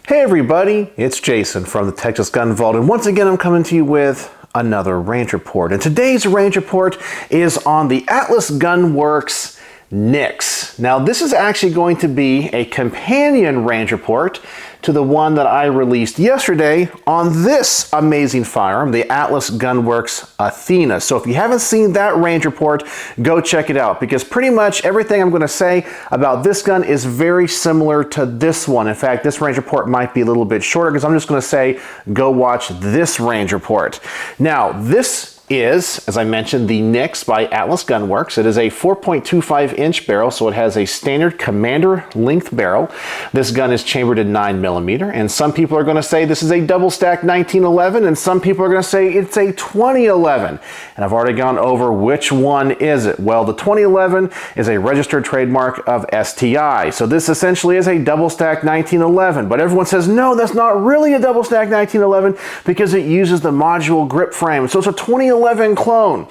Hey everybody, it's Jason from the Atlas Gun Vault, and once again I'm coming to you with another range report. And today's range report is on the Atlas Gunworks Nyx. Now this is actually going to be a companion range report to the one that I released yesterday on this amazing firearm, the Atlas Gunworks Athena. So if you haven't seen that range report, go check it out, because pretty much everything I'm going to say about this gun is very similar to this one. In fact, this range report might be a little bit shorter because I'm just going to say go watch this range report. Now this is, as I mentioned, the Nyx by Atlas Gunworks. It is a 4.25 inch barrel, so it has a standard commander length barrel. This gun is chambered in 9mm, and some people are going to say this is a double stack 1911, and some people are going to say it's a 2011. And I've already gone over which one is it. Well, the 2011 is a registered trademark of STI, so this essentially is a double stack 1911. But everyone says no, that's not really a double stack 1911 because it uses the module grip frame, so it's a 2011 clone.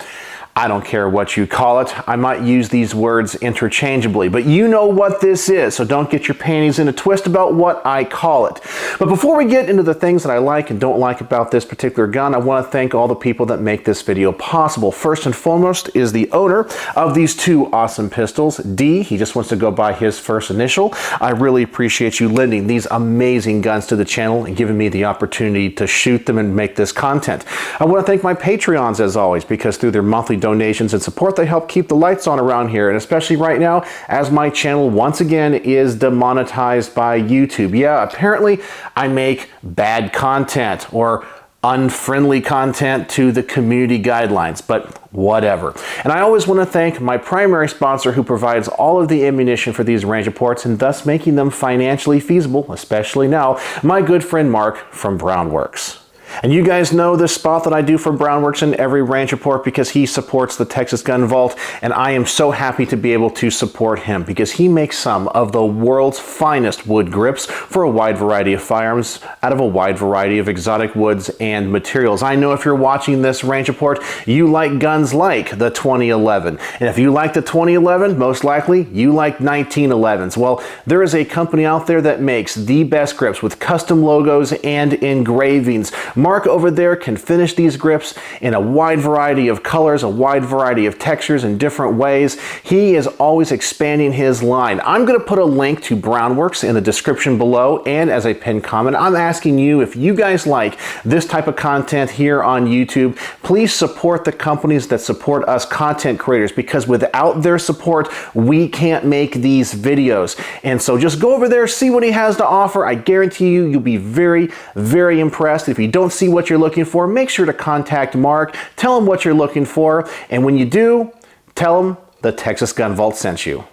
I don't care what you call it. I might use these words interchangeably, but you know what this is, so don't get your panties in a twist about what I call it. But before we get into the things that I like and don't like about this particular gun, I want to thank all the people that make this video possible. First and foremost is the owner of these two awesome pistols, D. He just wants to go by his first initial. I really appreciate you lending these amazing guns to the channel and giving me the opportunity to shoot them and make this content. I want to thank my Patreons as always, because through their monthly donations and support, they help keep the lights on around here, and especially right now as my channel once again is demonetized by YouTube. Yeah, apparently I make bad content or unfriendly content to the community guidelines, but whatever. And I always want to thank my primary sponsor who provides all of the ammunition for these range reports and thus making them financially feasible, especially now, my good friend Mark from Brownworks. And you guys know this spot that I do for Brownworks in every range report because he supports the Texas Gun Vault, and I am so happy to be able to support him because he makes some of the world's finest wood grips for a wide variety of firearms out of a wide variety of exotic woods and materials. I know if you're watching this range report, you like guns like the 2011. And if you like the 2011, most likely you like 1911s. Well, there is a company out there that makes the best grips with custom logos and engravings. Mark over there can finish these grips in a wide variety of colors, a wide variety of textures in different ways. He is always expanding his line. I'm going to put a link to Brownworks in the description below and as a pinned comment. I'm asking you, if you guys like this type of content here on YouTube, please support the companies that support us content creators, because without their support, we can't make these videos. And so just go over there, see what he has to offer. I guarantee you, you'll be very, very impressed. If you don't see what you're looking for, make sure to contact Mark, tell him what you're looking for, and when you do, tell him the Texas Gun Vault sent you.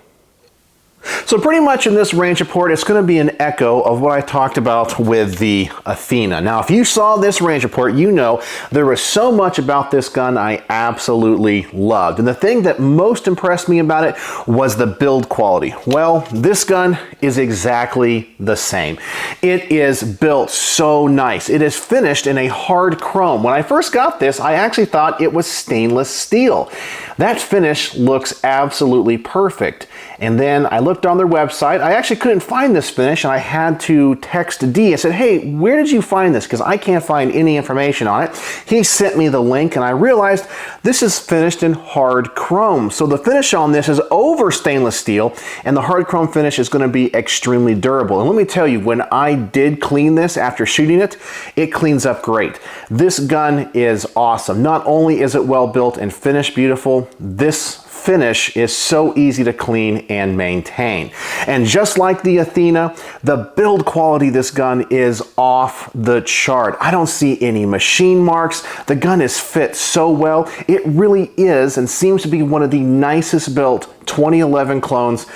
So pretty much in this range report, it's going to be an echo of what I talked about with the Athena. Now, if you saw this range report, you know there was so much about this gun I absolutely loved. And the thing that most impressed me about it was the build quality. Well, this gun is exactly the same. It is built so nice. It is finished in a hard chrome. When I first got this, I actually thought it was stainless steel. That finish looks absolutely perfect. And then I looked on their website. I actually couldn't find this finish, and I had to text D. I said, hey, where did you find this? Because I can't find any information on it. He sent me the link, and I realized this is finished in hard chrome. So the finish on this is over stainless steel, and the hard chrome finish is going to be extremely durable. And let me tell you, when I did clean this after shooting it, it cleans up great. This gun is awesome. Not only is it well built and finished beautiful, this finish is so easy to clean and maintain. And just like the Athena, the build quality of this gun is off the chart. I don't see any machine marks. The gun is fit so well. It really is and seems to be one of the nicest built 2011 clones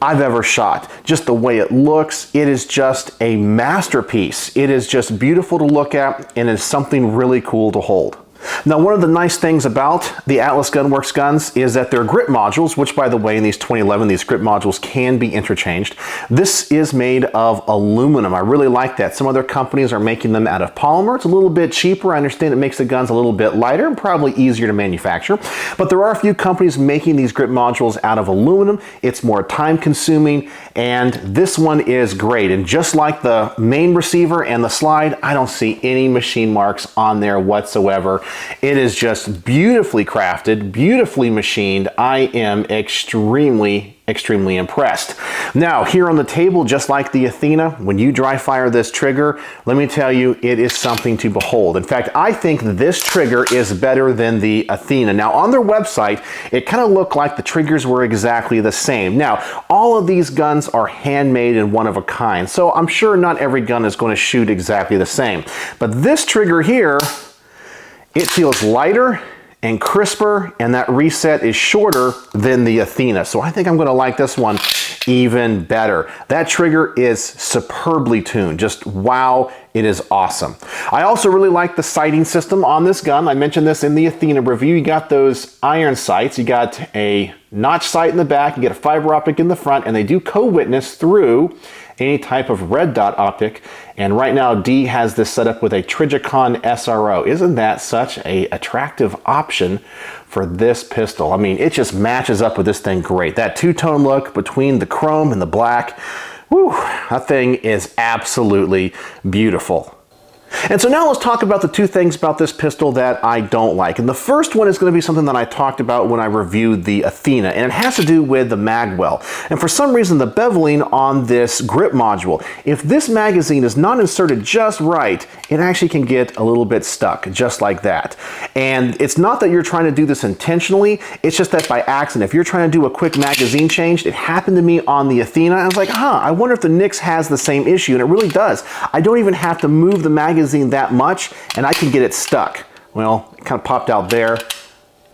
I've ever shot. Just the way it looks, it is just a masterpiece. It is just beautiful to look at and is something really cool to hold. Now, one of the nice things about the Atlas Gunworks guns is that their grip modules, which by the way, in these 2011, these grip modules can be interchanged. This is made of aluminum. I really like that. Some other companies are making them out of polymer. It's a little bit cheaper. I understand it makes the guns a little bit lighter and probably easier to manufacture. But there are a few companies making these grip modules out of aluminum. It's more time consuming, and this one is great. And just like the main receiver and the slide, I don't see any machine marks on there whatsoever. It is just beautifully crafted, beautifully machined. I am extremely impressed. Now, here on the table, just like the Athena, when you dry fire this trigger, let me tell you, it is something to behold. In fact, I think this trigger is better than the Athena. Now, on their website, it kind of looked like the triggers were exactly the same. Now, all of these guns are handmade and one of a kind, so I'm sure not every gun is going to shoot exactly the same. But this trigger here, it feels lighter and crisper, and that reset is shorter than the Athena. So I think I'm gonna like this one even better. That trigger is superbly tuned. Just wow, it is awesome. I also really like the sighting system on this gun. I mentioned this in the Athena review. You got those iron sights. You got a notch sight in the back, you get a fiber optic in the front, and they do co-witness through any type of red dot optic. And right now D has this set up with a Trijicon SRO. Isn't that such an attractive option for this pistol? I mean, it just matches up with this thing great. That two-tone look between the chrome and the black, whew, that thing is absolutely beautiful. And so now let's talk about the two things about this pistol that I don't like. And the first one is going to be something that I talked about when I reviewed the Athena, and it has to do with the mag well. And for some reason, the beveling on this grip module, if this magazine is not inserted just right, it actually can get a little bit stuck, just like that. And it's not that you're trying to do this intentionally, it's just that by accident. If you're trying to do a quick magazine change, it happened to me on the Athena. I was like, I wonder if the Nyx has the same issue, and it really does. I don't even have to move the magazine that much, and I can get it stuck. Well, it kind of popped out there.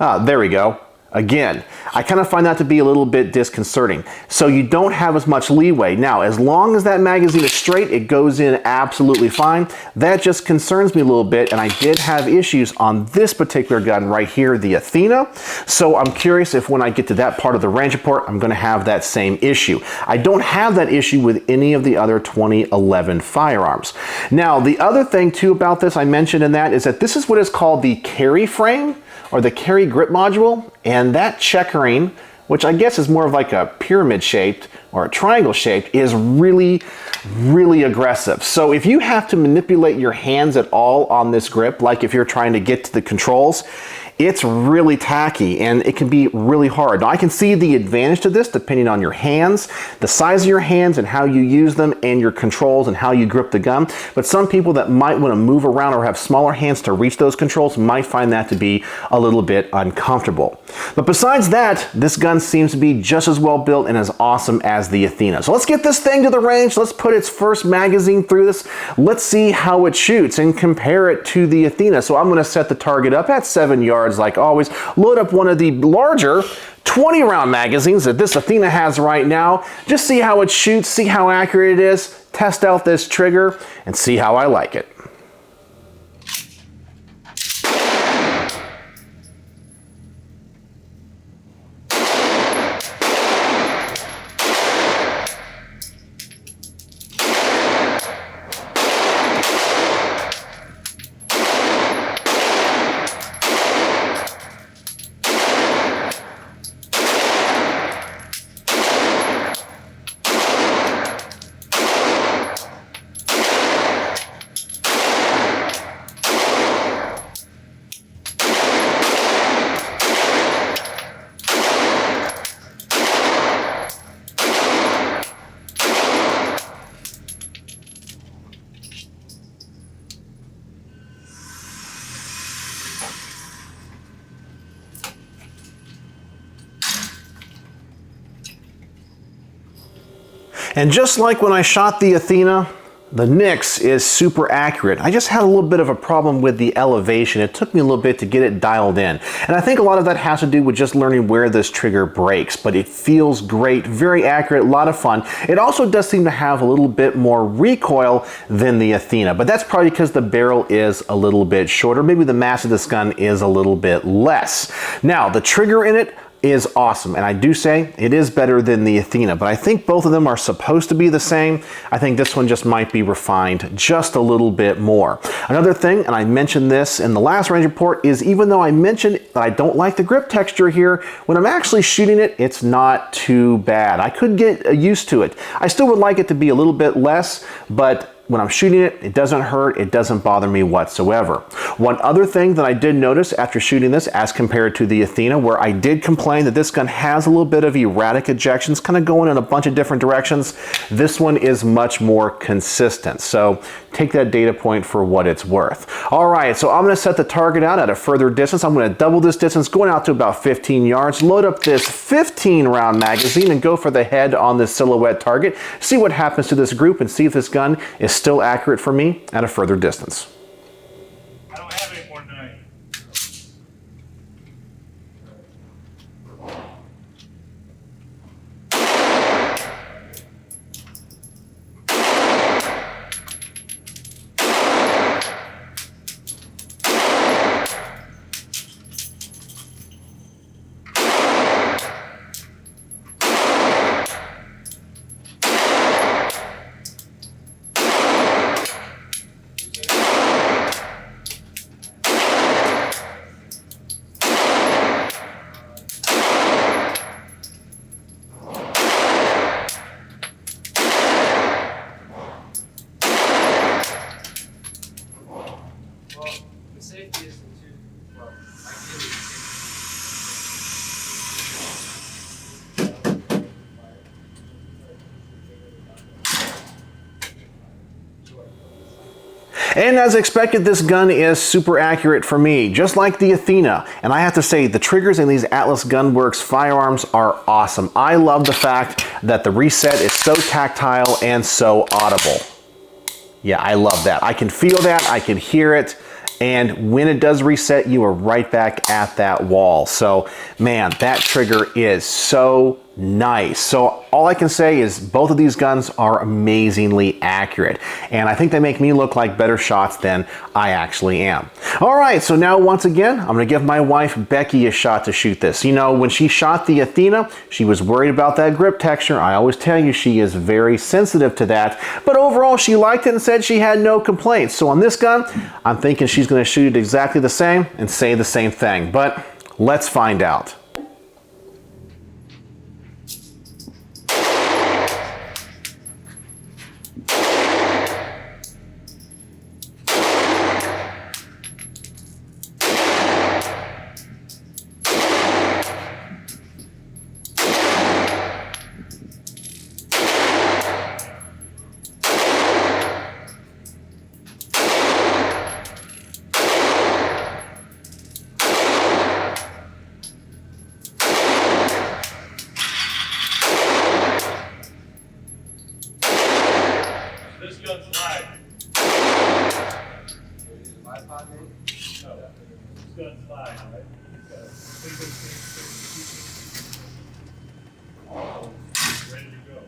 There we go. Again, I kind of find that to be a little bit disconcerting. So you don't have as much leeway. Now, as long as that magazine is straight, it goes in absolutely fine. That just concerns me a little bit, and I did have issues on this particular gun right here, the Athena. So I'm curious if when I get to that part of the range report, I'm going to have that same issue. I don't have that issue with any of the other 2011 firearms. Now, the other thing too about this I mentioned in that is that this is what is called the carry frame, or the carry grip module, and that checkering, which I guess is more of like a pyramid shaped or a triangle shaped, is really aggressive. So if you have to manipulate your hands at all on this grip, like if you're trying to get to the controls, it's really tacky and it can be really hard. Now, I can see the advantage to this depending on your hands, the size of your hands and how you use them, and your controls and how you grip the gun. But some people that might want to move around or have smaller hands to reach those controls might find that to be a little bit uncomfortable. But besides that, this gun seems to be just as well built and as awesome as the Athena. So let's get this thing to the range. Let's put its first magazine through this. Let's see how it shoots and compare it to the Athena. So I'm going to set the target up at 7 yards. Like always, load up one of the larger 20 round magazines that this Athena has right now. Just see how it shoots, see how accurate it is, test out this trigger, and see how I like it. And just like when I shot the Athena, The Nyx is super accurate. I just had a little bit of a problem with the elevation. It took me a little bit to get it dialed in. And I think a lot of that has to do with just learning where this trigger breaks, but it feels great, very accurate, a lot of fun. It also does seem to have a little bit more recoil than the Athena, but that's probably because the barrel is a little bit shorter. Maybe the mass of this gun is a little bit less. Now, the trigger in it is awesome, and I do say it is better than the Athena, but I think both of them are supposed to be the same. I think this one just might be refined just a little bit more. Another thing, and I mentioned this in the last range report, is even though I mentioned that I don't like the grip texture here, when I'm actually shooting it, it's not too bad. I could get used to it. I still would like it to be a little bit less, but when I'm shooting it, it doesn't hurt, it doesn't bother me whatsoever. One other thing that I did notice after shooting this as compared to the Athena, where I did complain that this gun has a little bit of erratic ejections, kind of going in a bunch of different directions, this one is much more consistent. So take that data point for what it's worth. All right, so I'm gonna set the target out at a further distance. I'm gonna double this distance, going out to about 15 yards, load up this 15 round magazine and go for the head on this silhouette target, see what happens to this group and see if this gun is still accurate for me at a further distance. I don't have any more tonight. The safety is well, ideally And as expected, this gun is super accurate for me, just like the Athena. And I have to say, the triggers in these Atlas Gunworks firearms are awesome. I love the fact that the reset is so tactile and so audible. Yeah, I love that. I can feel that, I can hear it, and when it does reset, you are right back at that wall. So, man, that trigger is so nice. So all I can say is both of these guns are amazingly accurate, and I think they make me look like better shots than I actually am. All right, so now once again, I'm gonna give my wife Becky a shot to shoot this. You know, when she shot the Athena, she was worried about that grip texture. I always tell you she is very sensitive to that, but overall she liked it and said she had no complaints. So on this gun, I'm thinking she's gonna shoot it exactly the same and say the same thing, but let's find out. this gun's live. No, this gun's live, right? Ready to go.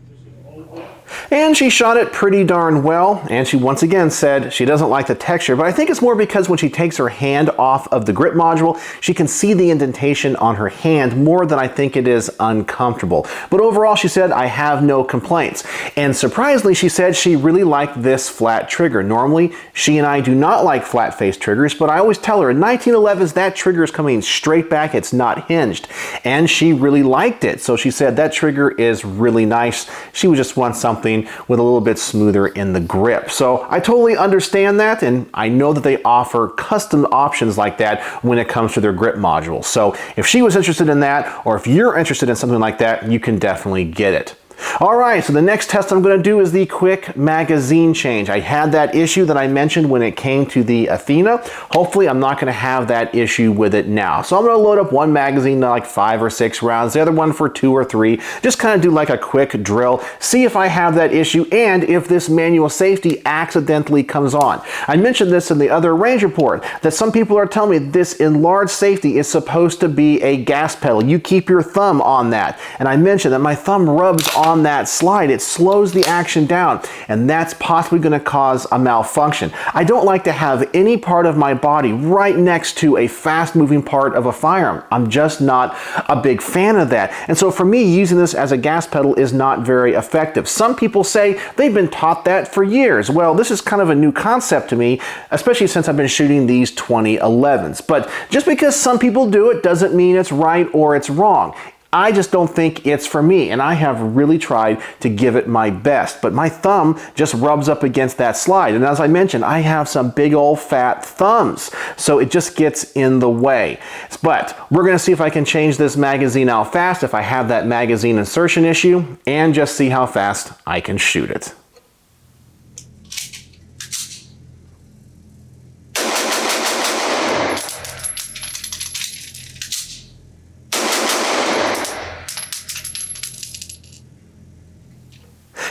Just gonna hold it. And she shot it pretty darn well, and she once again said she doesn't like the texture, but I think it's more because when she takes her hand off of the grip module, she can see the indentation on her hand more than I think it is uncomfortable. But overall, she said, I have no complaints. And surprisingly, she said she really liked this flat trigger. Normally, she and I do not like flat face triggers, but I always tell her in 1911s, that trigger is coming straight back, it's not hinged. And she really liked it. So she said that trigger is really nice. She would just want something with a little bit smoother in the grip. So I totally understand that, and I know that they offer custom options like that when it comes to their grip module. So if she was interested in that, or if you're interested in something like that, you can definitely get it. All right, so the next test I'm going to do is the quick magazine change. I had that issue that I mentioned when it came to the Athena. Hopefully I'm not going to have that issue with it now. So I'm going to load up one magazine to like 5 or 6 rounds, the other one for 2 or 3. Just kind of do like a quick drill, see if I have that issue and if this manual safety accidentally comes on. I mentioned this in the other range report, that some people are telling me this enlarged safety is supposed to be a gas pedal. You keep your thumb on that. And I mentioned that my thumb rubs on that slide. It slows the action down, and that's possibly going to cause a malfunction. I don't like to have any part of my body right next to a fast-moving part of a firearm. I'm just not a big fan of that. And so for me, using this as a gas pedal is not very effective. Some people say they've been taught that for years. Well, this is kind of a new concept to me, especially since I've been shooting these 2011s. But just because some people do it doesn't mean it's right or it's wrong. I just don't think it's for me, and I have really tried to give it my best, but my thumb just rubs up against that slide. And as I mentioned, I have some big old fat thumbs, so it just gets in the way. But we're going to see if I can change this magazine out fast, if I have that magazine insertion issue, and just see how fast I can shoot it.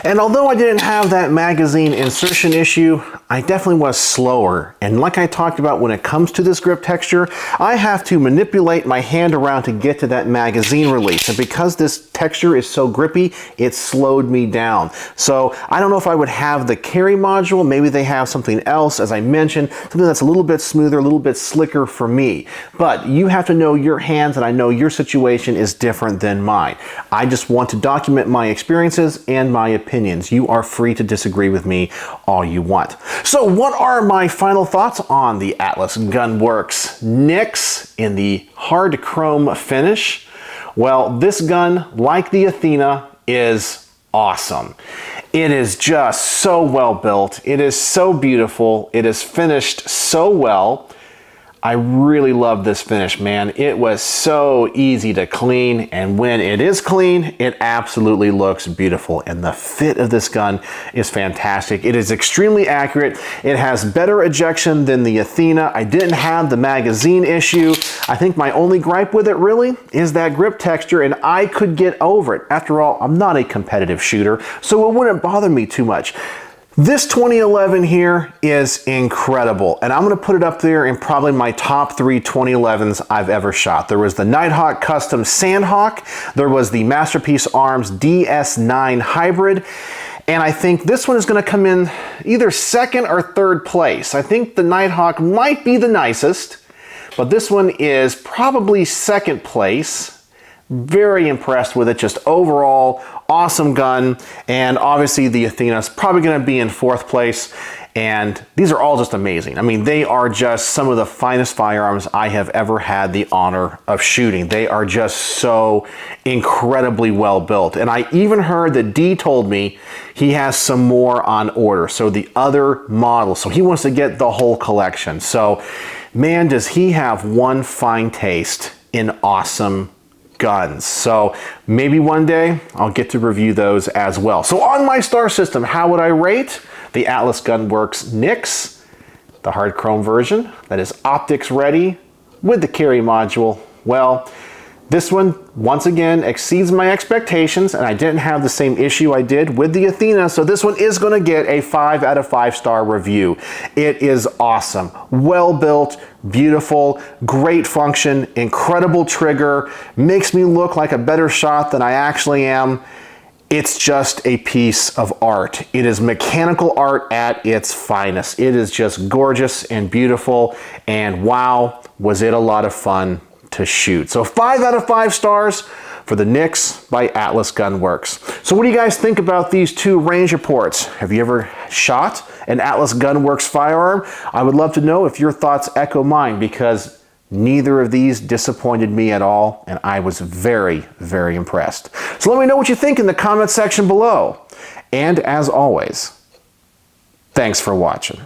And although I didn't have that magazine insertion issue, I definitely was slower. And like I talked about, when it comes to this grip texture, I have to manipulate my hand around to get to that magazine release. And because this texture is so grippy, it slowed me down. So I don't know if I would have the carry module. Maybe they have something else, as I mentioned, something that's a little bit smoother, a little bit slicker for me. But you have to know your hands, and I know your situation is different than mine. I just want to document my experiences and my opinions. You are free to disagree with me all you want. So what are my final thoughts on the Atlas Gunworks Nyx in the hard chrome finish? Well, this gun, like the Athena, is awesome. It is just so well built. It is so beautiful. It is finished so well. I really love this finish, man. It was so easy to clean, and when it is clean, it absolutely looks beautiful. And the fit of this gun is fantastic. It is extremely accurate. It has better ejection than the Athena. I didn't have the magazine issue. I think my only gripe with it really is that grip texture, and I could get over it. After all, I'm not a competitive shooter, so it wouldn't bother me too much. This 2011 here is incredible, and I'm going to put it up there in probably my top 3 2011s I've ever shot. There was the Nighthawk Custom Sandhawk, there was the Masterpiece Arms DS9 Hybrid, and I think this one is going to come in either 2nd or 3rd place. I think the Nighthawk might be the nicest, but this one is probably 2nd place. Very impressed with it, just overall awesome gun. And obviously the Athena is probably going to be in 4th place, and these are all just amazing. I mean, they are just some of the finest firearms I have ever had the honor of shooting. They are just so incredibly well built, and I even heard that D told me he has some more on order, so the other models, so he wants to get the whole collection. So man, does he have one fine taste in awesome guns. So maybe one day I'll get to review those as well. So on my star system, how would I rate the Atlas Gunworks Nyx, the hard chrome version that is optics ready with the carry module? Well, this one, once again, exceeds my expectations, and I didn't have the same issue I did with the Athena, so this one is going to get a 5 out of 5 star review. It is awesome, well built, beautiful, great function, incredible trigger, makes me look like a better shot than I actually am. It's just a piece of art. It is mechanical art at its finest. It is just gorgeous and beautiful, and wow, was it a lot of fun to shoot. So 5 out of 5 stars for the Nyx by Atlas Gunworks. So what do you guys think about these 2 range reports? Have you ever shot an Atlas Gunworks firearm? I would love to know if your thoughts echo mine, because neither of these disappointed me at all, and I was very, very impressed. So let me know what you think in the comment section below. And as always, thanks for watching.